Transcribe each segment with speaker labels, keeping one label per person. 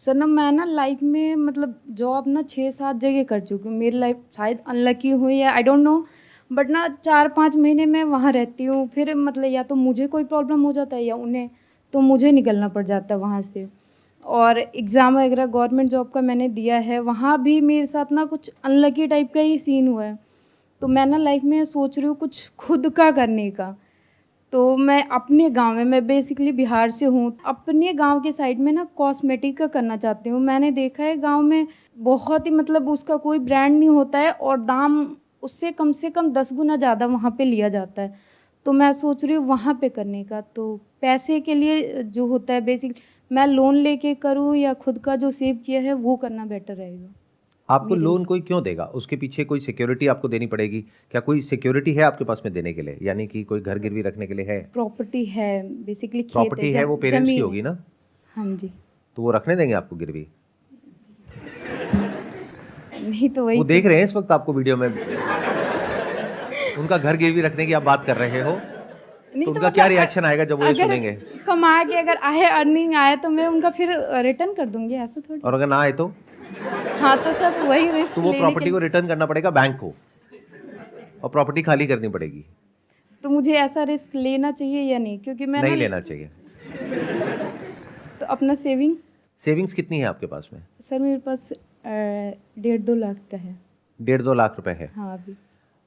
Speaker 1: Sir ना मैं ना लाइफ में मतलब जॉब ना 6-7 जगह कर चुकी हूँ। मेरी लाइफ शायद अनलकी हुई है, आई डोंट नो, बट ना 4-5 महीने मैं वहाँ रहती हूँ। फिर मतलब या तो मुझे कोई प्रॉब्लम हो जाता है या उन्हें, तो मुझे निकलना पड़ जाता है वहाँ से। और एग्ज़ाम वगैरह गवर्नमेंट जॉब का मैंने दिया है, वहाँ भी मेरे साथ ना कुछ अनलकी टाइप का ही सीन हुआ है। तो मैं ना लाइफ में सोच रही हूँ कुछ खुद का करने का। तो मैं अपने गांव में, मैं बेसिकली बिहार से हूँ, अपने गांव के साइड में ना कॉस्मेटिक का करना चाहती हूँ। मैंने देखा है गांव में बहुत ही मतलब उसका कोई ब्रांड नहीं होता है और दाम उससे कम 10 गुना ज़्यादा वहाँ पे लिया जाता है। तो मैं सोच रही हूँ वहाँ पे करने का। तो पैसे के लिए जो होता है बेसिक, मैं लोन लेके करूँ या खुद का जो सेव किया है वो करना बेटर रहेगा
Speaker 2: आपको
Speaker 1: मेरे लिए।
Speaker 2: लोन कोई क्यों देगा? उसके पीछे कोई सिक्योरिटी आपको देनी पड़ेगी? क्या कोई सिक्योरिटी है आपके पास में देने के लिए, यानी कि कोई घर गिरवी रखने के लिए है?
Speaker 1: प्रॉपर्टी है, बेसिकली खेत है,
Speaker 2: प्रॉपर्टी है वो पेरेंट्स की
Speaker 1: जमीन है।
Speaker 2: होगी ना,
Speaker 1: हाँ जी।
Speaker 2: तो वो रखने देंगे आपको गिरवी?
Speaker 1: नहीं तो वही
Speaker 2: वो
Speaker 1: तो।
Speaker 2: देख रहे हैं इस वक्त आपको वीडियो में, उनका घर गिरवी रखने की आप बात कर रहे हो,
Speaker 1: नहीं
Speaker 2: तो
Speaker 1: तो
Speaker 2: उनका क्या
Speaker 1: मतलब
Speaker 2: रिएक्शन आएगा जब वो ये
Speaker 1: अगर
Speaker 2: सुनेंगे?
Speaker 1: कमा के अगर आए, अर्निंग आए, तो मैं उनका फिर रिटर्न कर दूंगी, ऐसा थोड़ी।
Speaker 2: और अगर ना आए तो
Speaker 1: हाँ तो सब वही रिस्क
Speaker 2: वो
Speaker 1: लेने के
Speaker 2: प्रॉपर्टी को
Speaker 1: लिए।
Speaker 2: रिटर्न करना पड़ेगा बैंक को, और प्रॉपर्टी खाली करनी पड़ेगी।
Speaker 1: तो मुझे ऐसा रिस्क लेना चाहिए या नहीं, क्योंकि मैं ना
Speaker 2: नहीं लेना चाहिए।
Speaker 1: तो अपना सेविंग।
Speaker 2: सेविंग्स कितनी है आपके पास में?
Speaker 1: सर मेरे पास 1.5-2 लाख का है।
Speaker 2: 1.5-2 लाख रुपए है।
Speaker 1: हाँ अभी।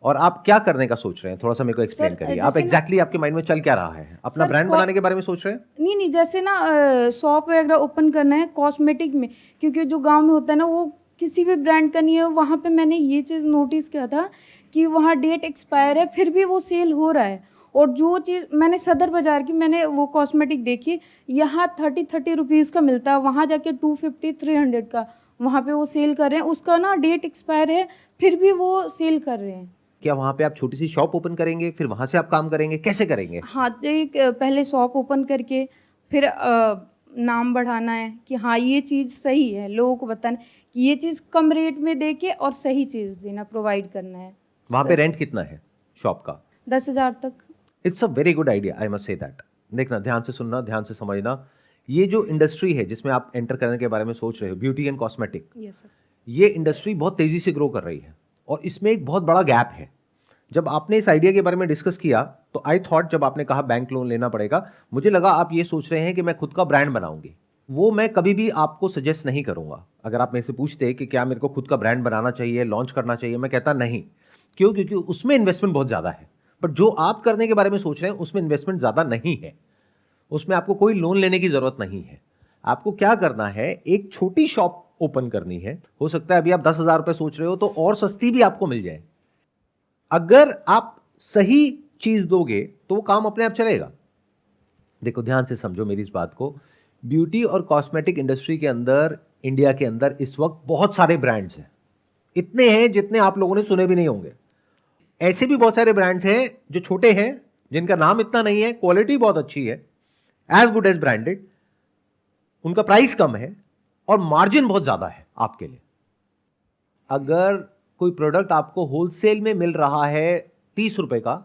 Speaker 2: और आप क्या करने का सोच रहे हैं, थोड़ा सा मेरे को एक्सप्लेन
Speaker 1: सर
Speaker 2: करिए। आप
Speaker 1: जैसे ना,
Speaker 2: एग्जैक्टली आपके माइंड में चल क्या रहा है? अपना
Speaker 1: सर
Speaker 2: ब्रांड बनाने के बारे में सोच रहे हैं?
Speaker 1: नहीं नहीं, जैसे ना शॉप वगैरह ओपन करना है कॉस्मेटिक में, क्योंकि जो गांव में होता है ना वो किसी भी ब्रांड का नहीं है। वहाँ पे मैंने ये चीज़ नोटिस किया था कि वहाँ डेट एक्सपायर है फिर भी वो सेल हो रहा है। और जो चीज़ मैंने सदर बाज़ार की मैंने वो कॉस्मेटिक देखी, यहाँ 30 रुपीज़ का मिलता है, वहाँ जाके 250-300 का वहाँ पे वो सेल कर रहे हैं। उसका ना डेट एक्सपायर है फिर भी वो सेल कर रहे हैं।
Speaker 2: क्या वहां पे आप छोटी सी शॉप ओपन करेंगे, फिर वहां से आप काम करेंगे, कैसे करेंगे?
Speaker 1: हाँ तो एक पहले शॉप ओपन करके फिर नाम बढ़ाना है कि हाँ ये चीज़ सही है, लोगों को बताना कि ये चीज़ कम रेट में दे के और सही चीज़ देना, प्रोवाइड करना है।
Speaker 2: वहां पे रेंट कितना है शॉप का?
Speaker 1: 10,000 तक।
Speaker 2: It's a very good idea, I must say that. देखना, ध्यान से सुनना, ध्यान से समझना। ये जो इंडस्ट्री है जिसमें आप एंटर करने के बारे में सोच रहे हो, beauty and cosmetic,
Speaker 1: yes sir.
Speaker 2: ये इंडस्ट्री बहुत तेजी से ग्रो कर रही है और इसमें एक बहुत बड़ा गैप है। जब आपने इस आइडिया के बारे में डिस्कस किया तो आई थॉट, जब आपने कहा बैंक लोन लेना पड़ेगा, मुझे लगा आप ये सोच रहे हैं कि मैं खुद का ब्रांड बनाऊंगी। वो मैं कभी भी आपको सजेस्ट नहीं करूंगा। अगर आप मेरे से पूछते कि क्या मेरे को खुद का ब्रांड बनाना चाहिए, लॉन्च करना चाहिए, मैं कहता नहीं। क्यों? क्योंकि उसमें इन्वेस्टमेंट बहुत ज़्यादा है। बट जो आप करने के बारे में सोच रहे हैं उसमें इन्वेस्टमेंट ज़्यादा नहीं है, उसमें आपको कोई लोन लेने की ज़रूरत नहीं है। आपको क्या करना है, एक छोटी शॉप ओपन करनी है। हो सकता है अभी आप 10,000 रुपये सोच रहे हो तो और सस्ती भी आपको मिल जाए। अगर आप सही चीज दोगे तो वो काम अपने आप चलेगा। देखो, ध्यान से समझो मेरी इस बात को। ब्यूटी और कॉस्मेटिक इंडस्ट्री के अंदर, इंडिया के अंदर इस वक्त बहुत सारे ब्रांड्स हैं। इतने हैं जितने आप लोगों ने सुने भी नहीं होंगे। ऐसे भी बहुत सारे ब्रांड्स हैं जो छोटे हैं, जिनका नाम इतना नहीं है, क्वालिटी बहुत अच्छी है, एज गुड एज ब्रांडेड, उनका प्राइस कम है और मार्जिन बहुत ज्यादा है आपके लिए। अगर कोई प्रोडक्ट आपको होलसेल में मिल रहा है 30 रुपए का,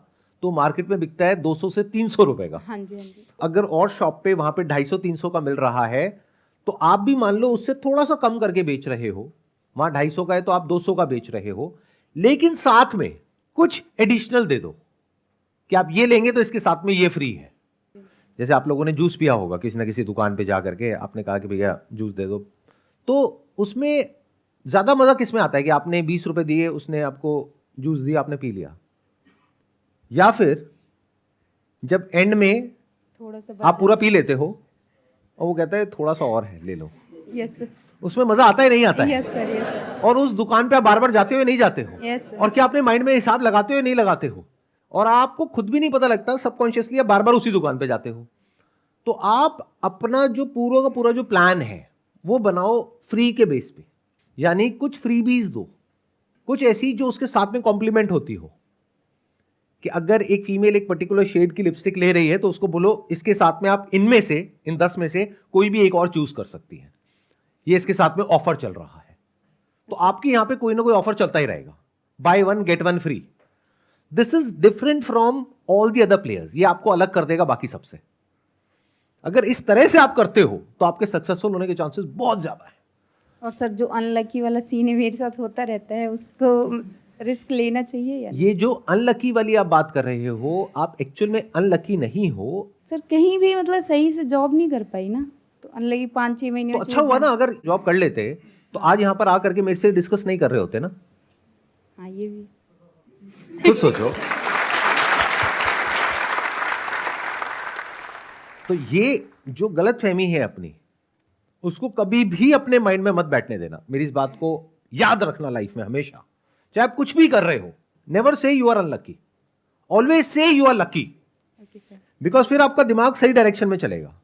Speaker 2: तो मार्केट में बिकता है 200 से 300 रुपए का।
Speaker 1: हाँ जी हाँ जी।
Speaker 2: अगर और शॉप पे वहां पे 250-300 का मिल रहा है, तो आप भी मान लो उससे थोड़ा सा कम करके बेच रहे हो। वहां 250 का है तो आप 200 का बेच रहे हो, लेकिन साथ में कुछ एडिशनल दे दो कि आप ये लेंगे तो इसके साथ में ये फ्री है। जैसे आप लोगों ने जूस पिया होगा किसी ना किसी दुकान पे जा करके, आपने कहा कि भैया जूस दे दो, तो उसमें ज्यादा मजा किस में आता है कि आपने 20 रुपए दिए, उसने आपको जूस दिया, आपने पी लिया, या फिर जब एंड में
Speaker 1: थोड़ा सा
Speaker 2: आप पूरा पी लेते हो और वो कहता है थोड़ा सा और है, ले लो।
Speaker 1: Yes sir.
Speaker 2: उसमें मजा आता है नहीं आता है?
Speaker 1: Yes sir. Yes sir.
Speaker 2: और उस दुकान पे आप बार बार जाते हुए नहीं जाते हो?
Speaker 1: Yes sir.
Speaker 2: और क्या अपने माइंड में हिसाब लगाते हुए नहीं लगाते हो? और आपको खुद भी नहीं पता लगता, सबकॉन्शियसली आप बार बार उसी दुकान पे जाते हो। तो आप अपना जो पूरा का पूरा जो प्लान है वो बनाओ फ्री के बेस पे, यानी कुछ फ्रीबीज दो, कुछ ऐसी जो उसके साथ में कॉम्प्लीमेंट होती हो। कि अगर एक फीमेल एक पर्टिकुलर शेड की लिपस्टिक ले रही है तो उसको बोलो इसके साथ में आप इनमें से, इन 10 में से कोई भी एक और चूज कर सकती है, ये इसके साथ में ऑफर चल रहा है। तो आपके यहां पे कोई ना कोई ऑफर चलता ही रहेगा, buy 1 get 1 free. This is different from all the other players, ये आपको अलग कर देगा बाकी सबसे। अगर इस तरह से आप करते हो तो आपके सक्सेसफुल होने के चांसेस बहुत ज्यादा है।
Speaker 1: और सर जो अनलकी वाला सीन है मेरे साथ होता रहता है, उसको रिस्क लेना चाहिए या नहीं?
Speaker 2: ये जो अनलकी वाली आप बात कर रहे हो, आप एक्चुअल में अनलकी नहीं हो।
Speaker 1: सर कहीं भी मतलब सही से जॉब नहीं कर पाई ना, तो अनलकी 5-6 महीने
Speaker 2: तो
Speaker 1: में
Speaker 2: अच्छा हुआ ना, अगर जॉब कर लेते तो आज यहाँ पर आकर के मेरे से डिस्कस नहीं कर रहे होते ना।
Speaker 1: हाँ ये भी।
Speaker 2: खुद सोचो। तो ये जो गलत फहमी है अपनी, उसको कभी भी अपने माइंड में मत बैठने देना। मेरी इस बात को याद रखना लाइफ में हमेशा, चाहे आप कुछ भी कर रहे हो। Never say you are unlucky, always say you are lucky.
Speaker 1: Okay sir.
Speaker 2: Because फिर आपका दिमाग सही डायरेक्शन में चलेगा।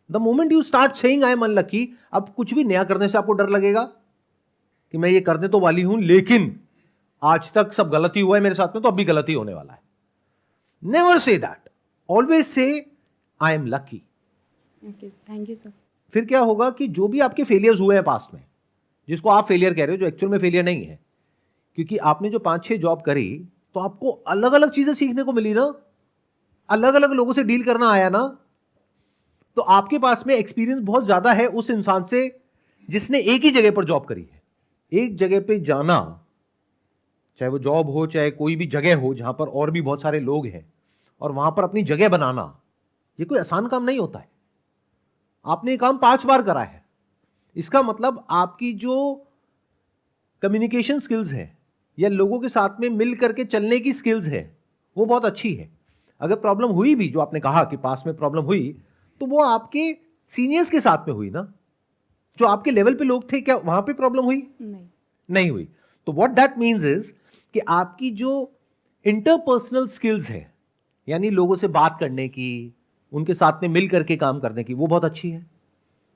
Speaker 2: The moment you start saying I am unlucky, अब कुछ भी नया करने से आपको डर लगेगा कि मैं ये करने तो वाली हूं, लेकिन आज तक सब गलती हुआ है मेरे साथ में, तो अब भी गलती होने वाला है। Never say that, always say I am lucky.
Speaker 1: Okay thank you sir.
Speaker 2: फिर क्या होगा कि जो भी आपके फेलियर्स हुए हैं पास्ट में, जिसको आप फेलियर कह रहे हो, जो एक्चुअल में फेलियर नहीं है, क्योंकि आपने जो 5-6 जॉब करी तो आपको अलग अलग चीजें सीखने को मिली ना, अलग अलग लोगों से डील करना आया ना। तो आपके पास में एक्सपीरियंस बहुत ज्यादा है उस इंसान से जिसने एक ही जगह पर जॉब करी है। एक जगह पे जाना, चाहे वो जॉब हो चाहे कोई भी जगह हो जहां पर और भी बहुत सारे लोग हैं, और वहां पर अपनी जगह बनाना, ये कोई आसान काम नहीं होता है। आपने ये काम 5 बार करा है, इसका मतलब आपकी जो कम्युनिकेशन स्किल्स है या लोगों के साथ में मिल करके चलने की स्किल्स है, वो बहुत अच्छी है। अगर प्रॉब्लम हुई भी, जो आपने कहा कि पास में प्रॉब्लम हुई, तो वो आपके सीनियर्स के साथ में हुई ना, जो आपके लेवल पे लोग थे, क्या वहां पे प्रॉब्लम हुई? नहीं हुई। तो व्हाट दैट मीन्स इज कि आपकी जो इंटरपर्सनल स्किल्स है, यानी लोगों से बात करने की, उनके साथ में मिल करके काम करने की, वो बहुत अच्छी है।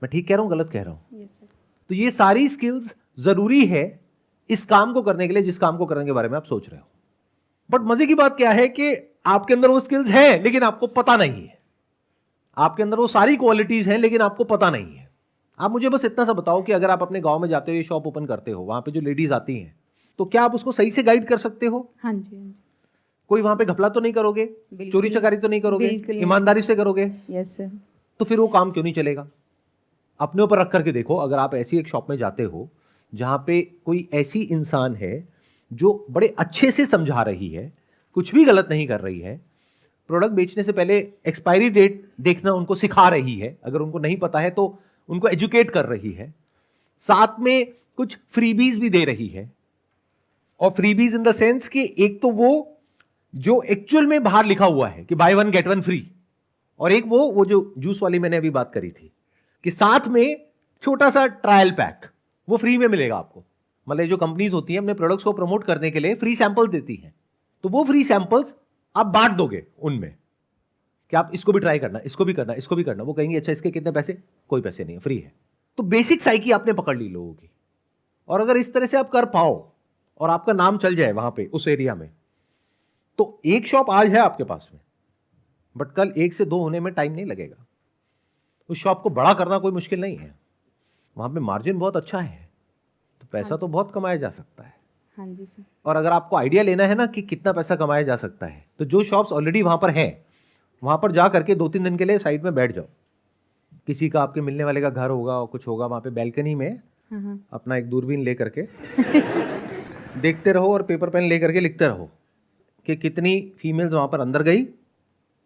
Speaker 2: मैं ठीक कह रहा हूं, गलत कह रहा हूं?
Speaker 1: Yes sir.
Speaker 2: तो ये सारी स्किल्स जरूरी है इस काम को करने के लिए, जिस काम को करने के बारे में आप सोच रहे हो। बट मजे की बात क्या है कि आपके अंदर वो स्किल्स है लेकिन आपको पता नहीं है। आपके अंदर वो सारी क्वालिटीज हैं लेकिन आपको पता नहीं है। आप मुझे बस इतना सा बताओ कि अगर आप अपने गांव में जाते हो, ये शॉप ओपन करते हो, वहां पे जो लेडीज आती हैं, तो क्या आप उसको सही से गाइड कर सकते हो?
Speaker 1: हाँ जी, हाँ जी।
Speaker 2: कोई वहां पे घपला तो नहीं करोगे,
Speaker 1: बिल्कुल।
Speaker 2: चोरी चकारी तो नहीं करोगे,
Speaker 1: बिल्कुल नहीं
Speaker 2: ईमानदारी से करोगे,
Speaker 1: यस सर।
Speaker 2: तो फिर वो काम क्यों नहीं चलेगा? अपने ऊपर रख करके देखो। अगर आप ऐसी एक शॉप में जाते हो जहां पे कोई ऐसी इंसान है जो बड़े अच्छे से समझा रही है, कुछ भी गलत नहीं कर रही है, प्रोडक्ट बेचने से पहले एक्सपायरी डेट देखना उनको सिखा रही है, अगर उनको नहीं पता है तो उनको एजुकेट कर रही है, साथ में कुछ फ्रीबीज भी दे रही है। और फ्रीबीज इन द सेंस कि एक तो वो जो एक्चुअल में बाहर लिखा हुआ है कि बाय 1 गेट 1 फ्री, और एक वो जो जूस वाली मैंने अभी बात करी थी कि साथ में छोटा सा ट्रायल पैक वो फ्री में मिलेगा आपको। मतलब जो कंपनीज होती हैं अपने प्रोडक्ट्स को प्रमोट करने के लिए फ्री सैंपल देती हैं, तो वो फ्री सैंपल्स आप बांट दोगे उनमें कि आप इसको भी ट्राई करना, इसको भी करना, इसको भी करना। वो कहेंगे अच्छा इसके कितने पैसे? कोई पैसे नहीं है, फ्री है। तो बेसिक साइकी आपने पकड़ ली लोगों की। और अगर इस तरह से आप कर पाओ और आपका नाम चल जाए वहां पे उस एरिया में, तो एक शॉप आज है आपके पास में, बट कल 1 से 2 होने में टाइम नहीं लगेगा। उस शॉप को बड़ा करना कोई मुश्किल नहीं है, वहां पे मार्जिन बहुत अच्छा है, तो पैसा तो बहुत कमाया जा सकता है।
Speaker 1: हाँ जी सर।
Speaker 2: और अगर आपको आइडिया लेना है ना कि कितना पैसा कमाया जा सकता है, तो जो शॉप्स ऑलरेडी वहां पर हैं, वहां पर जा करके 2-3 दिन के लिए साइड में बैठ जाओ। किसी का आपके मिलने वाले का घर होगा और कुछ होगा, वहां पे बैल्कनी में अपना एक दूरबीन ले करके देखते रहो और पेपर पेन ले करके लिखते रहो कि कितनी फीमेल्स वहां पर अंदर गई,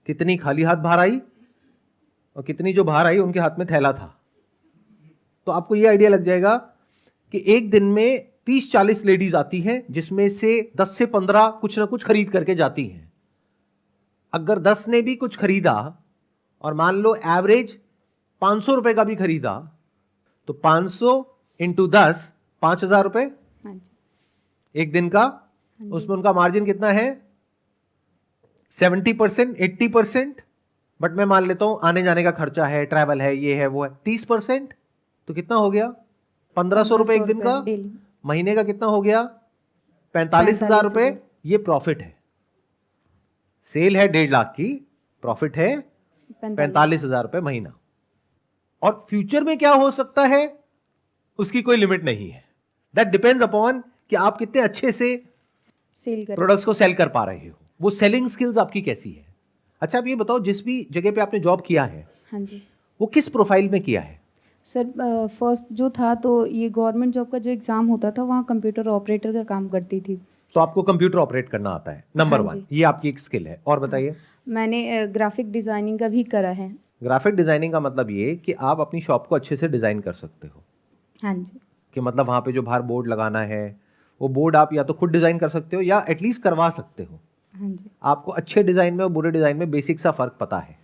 Speaker 2: कितनी खाली हाथ बाहर आई, और कितनी जो बाहर आई उनके हाथ में थैला था। तो आपको ये आइडिया लग जाएगा कि एक दिन में 30-40 लेडीज आती हैं, जिसमें से 10 से 15 कुछ ना कुछ खरीद करके जाती हैं। अगर 10 ने भी कुछ खरीदा और मान लो एवरेज 500 रुपए का भी खरीदा, तो 500 इंटू 10 5,000 रुपए
Speaker 1: हाँ जी।
Speaker 2: एक दिन का। उसमें उनका मार्जिन कितना है? 70%, 80%। बट मैं मान लेता हूं आने जाने का खर्चा है, ट्रैवल है, ये है वो है, 30%। तो कितना हो गया? 1,500 रुपए एक दिन का।
Speaker 1: डेली।
Speaker 2: महीने का कितना हो गया? 45,000 रुपए। ये प्रॉफिट है। सेल है 1.5 लाख की, प्रॉफिट है 45,000 रुपए महीना। और फ्यूचर में क्या हो सकता है उसकी कोई लिमिट नहीं है। दैट डिपेंड्स अपॉन कि आप कितने अच्छे से
Speaker 1: सेल कर
Speaker 2: प्रोडक्ट्स को सेल कर पा रहे हो, वो सेलिंग स्किल्स आपकी कैसी है। अच्छा आप ये बताओ, जिस भी जगह पे आपने जॉब किया है,
Speaker 1: हाँ जी
Speaker 2: वो किस प्रोफाइल में किया है?
Speaker 1: सर, फर्स्ट जो था तो ये गवर्नमेंट जॉब का जो एग्ज़ाम होता था वहाँ कंप्यूटर ऑपरेटर का काम करती थी।
Speaker 2: तो आपको कंप्यूटर ऑपरेट करना आता है, नंबर
Speaker 1: हाँ
Speaker 2: 1,
Speaker 1: जी।
Speaker 2: ये आपकी एक स्किल है। और बताइए।
Speaker 1: मैंने ग्राफिक डिज़ाइनिंग का भी करा है।
Speaker 2: ग्राफिक डिजाइनिंग का मतलब ये कि आप अपनी शॉप को अच्छे से डिजाइन कर सकते हो,
Speaker 1: हाँ जी
Speaker 2: कि मतलब वहाँ पे जो बाहर बोर्ड लगाना है वो बोर्ड आप या तो खुद डिजाइन कर सकते हो या एटलीस्ट करवा सकते हो।
Speaker 1: हाँ जी
Speaker 2: आपको अच्छे डिजाइन में और बुरे डिजाइन में बेसिक सा फर्क पता है,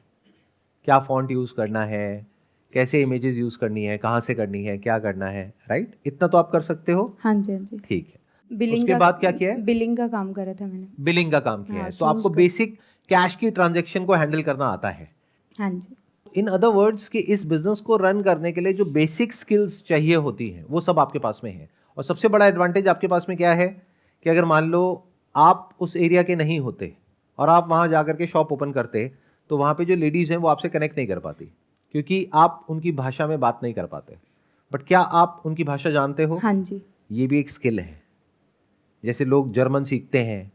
Speaker 2: क्या फॉन्ट यूज करना है, कैसे इमेजेस यूज करनी है, कहाँ से करनी है, क्या करना है, राइट? इतना तो आप कर सकते हो।
Speaker 1: हाँ जी हाँ जी।
Speaker 2: ठीक है।
Speaker 1: बिलिंग
Speaker 2: उसके
Speaker 1: का
Speaker 2: बाद क्या किया है?
Speaker 1: बिलिंग का काम करा था मैंने।
Speaker 2: बिलिंग का काम किया
Speaker 1: हाँ,
Speaker 2: है, तो आपको
Speaker 1: shoes का।
Speaker 2: बेसिक कैश की ट्रांजैक्शन को हैंडल करना आता है।
Speaker 1: हाँ जी
Speaker 2: इन अदर वर्ड्स कि इस बिजनेस को रन करने के लिए जो बेसिक स्किल्स चाहिए होती हैं वो सब आपके पास में है। और सबसे बड़ा एडवांटेज आपके पास में क्या है कि अगर मान लो आप उस एरिया के नहीं होते और आप वहां जाकर के शॉप ओपन करते तो वहां पे जो लेडीज हैं वो आपसे कनेक्ट नहीं कर पाती, क्योंकि आप उनकी भाषा में बात नहीं कर पाते। बट क्या आप उनकी भाषा जानते हो?
Speaker 1: हाँ जी
Speaker 2: ये भी एक स्किल है। जैसे लोग जर्मन सीखते हैं,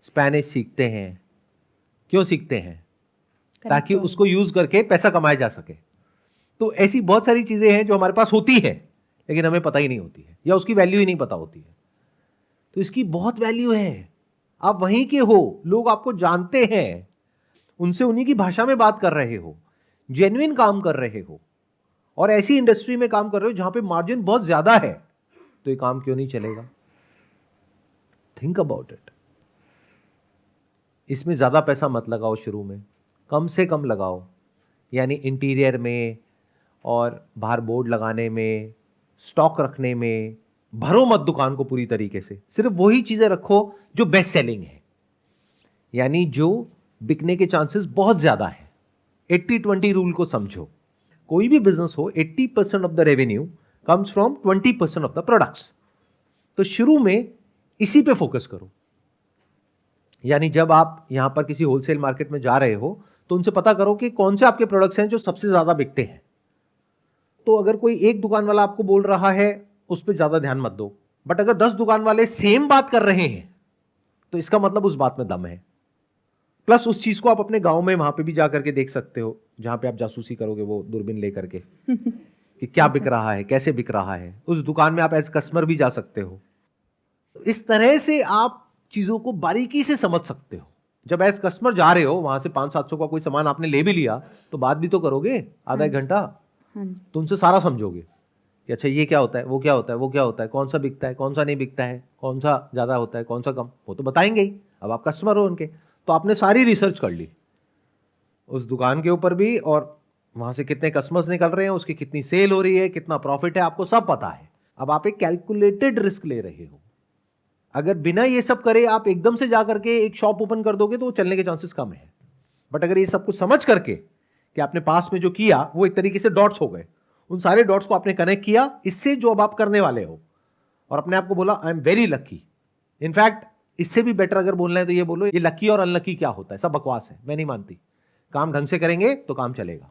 Speaker 2: स्पेनिश सीखते हैं, क्यों सीखते हैं? ताकि
Speaker 1: करेक्ट।
Speaker 2: उसको यूज करके पैसा कमाया जा सके। तो ऐसी बहुत सारी चीजें हैं जो हमारे पास होती है लेकिन हमें पता ही नहीं होती है या उसकी वैल्यू ही नहीं पता होती है। तो इसकी बहुत वैल्यू है। आप वहीं के हो, लोग आपको जानते हैं, उनसे उन्हीं की भाषा में बात कर रहे हो, जेन्युइन काम कर रहे हो और ऐसी इंडस्ट्री में काम कर रहे हो जहां पे मार्जिन बहुत ज्यादा है, तो ये काम क्यों नहीं चलेगा? Think about it. इसमें ज्यादा पैसा मत लगाओ शुरू में, कम से कम लगाओ, यानी इंटीरियर में और बाहर बोर्ड लगाने में, स्टॉक रखने में। भरो मत दुकान को पूरी तरीके से, सिर्फ वही चीजें रखो जो बेस्ट सेलिंग है, यानी जो बिकने के चांसेस बहुत ज्यादा है। 80-20 रूल को समझो। कोई भी बिजनेस हो, 80% of the revenue comes from 20% of the products. तो शुरू में इसी पे फोकस करो। यानी जब आप यहां पर किसी होलसेल मार्केट में जा रहे हो तो उनसे पता करो कि कौन से आपके प्रोडक्ट्स हैं जो सबसे ज्यादा बिकते हैं। तो अगर कोई एक दुकान वाला आपको बोल रहा है उस पर ज्यादा ध्यान मत दो, बट अगर 10 दुकान वाले सेम बात कर रहे हैं तो इसका मतलब उस बात में दम है। प्लस उस चीज को आप अपने गांव में वहां पे भी जाकर के देख सकते हो, जहां पे आप जासूसी करोगे वो दूरबीन लेकर के कि क्या बिक रहा है, कैसे बिक रहा है। उस दुकान में आप एज कस्टमर भी जा सकते हो। इस तरह से आप चीजों को बारीकी से समझ सकते हो। जब एज कस्टमर जा रहे हो वहां से 500-700 का कोई सामान आपने ले भी लिया तो बात भी तो करोगे आधा एक घंटा,
Speaker 1: हाँ जी
Speaker 2: तो उनसे सारा समझोगे कि अच्छा ये क्या होता है, वो क्या होता है, वो क्या होता है, कौन सा बिकता है, कौन सा नहीं बिकता है, कौन सा ज्यादा होता है, कौन सा कम, वो तो बताएंगे ही। अब आप कस्टमर हो उनके, तो आपने सारी रिसर्च कर ली उस दुकान के ऊपर भी, और वहां से कितने कस्टमर्स निकल रहे हैं, उसकी कितनी सेल हो रही है, कितना प्रॉफिट है, आपको सब पता है। अब आप एक कैलकुलेटेड रिस्क ले रहे हो। अगर बिना ये सब करे आप एकदम से जाकर के एक शॉप ओपन कर दोगे तो वो चलने के चांसेस कम है। बट अगर ये सब कुछ समझ करके कि आपने पास में जो किया वो एक तरीके से डॉट्स हो गए, उन सारे डॉट्स को आपने कनेक्ट किया इससे जो अब आप करने वाले हो, और अपने आप को बोला I am very lucky. In fact इससे भी बेटर अगर बोलना है तो ये बोलो ये लकी और अनलकी क्या होता है, सब बकवास है, मैं नहीं मानती। काम ढंग से करेंगे तो काम चलेगा।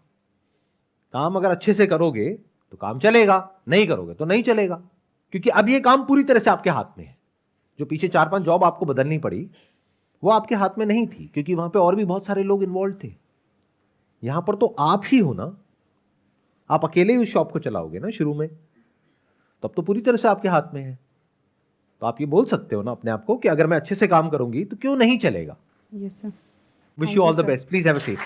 Speaker 2: काम अगर अच्छे से करोगे तो काम चलेगा, नहीं करोगे तो नहीं चलेगा। क्योंकि अब ये काम पूरी तरह से आपके हाथ में है। जो पीछे 4-5 जॉब आपको बदलनी पड़ी वो आपके हाथ में नहीं थी, क्योंकि वहां पे और भी बहुत सारे लोग इन्वॉल्व थे। यहां पर तो आप ही हो ना, आप अकेले ही उस शॉप को चलाओगे ना शुरू में, तब तो पूरी तरह से आपके हाथ में है। तो आप ये बोल सकते हो ना अपने आप को कि अगर मैं अच्छे से काम करूंगी तो क्यों नहीं चलेगा।
Speaker 1: Yes sir.
Speaker 2: Wish you all the best. Please have a seat.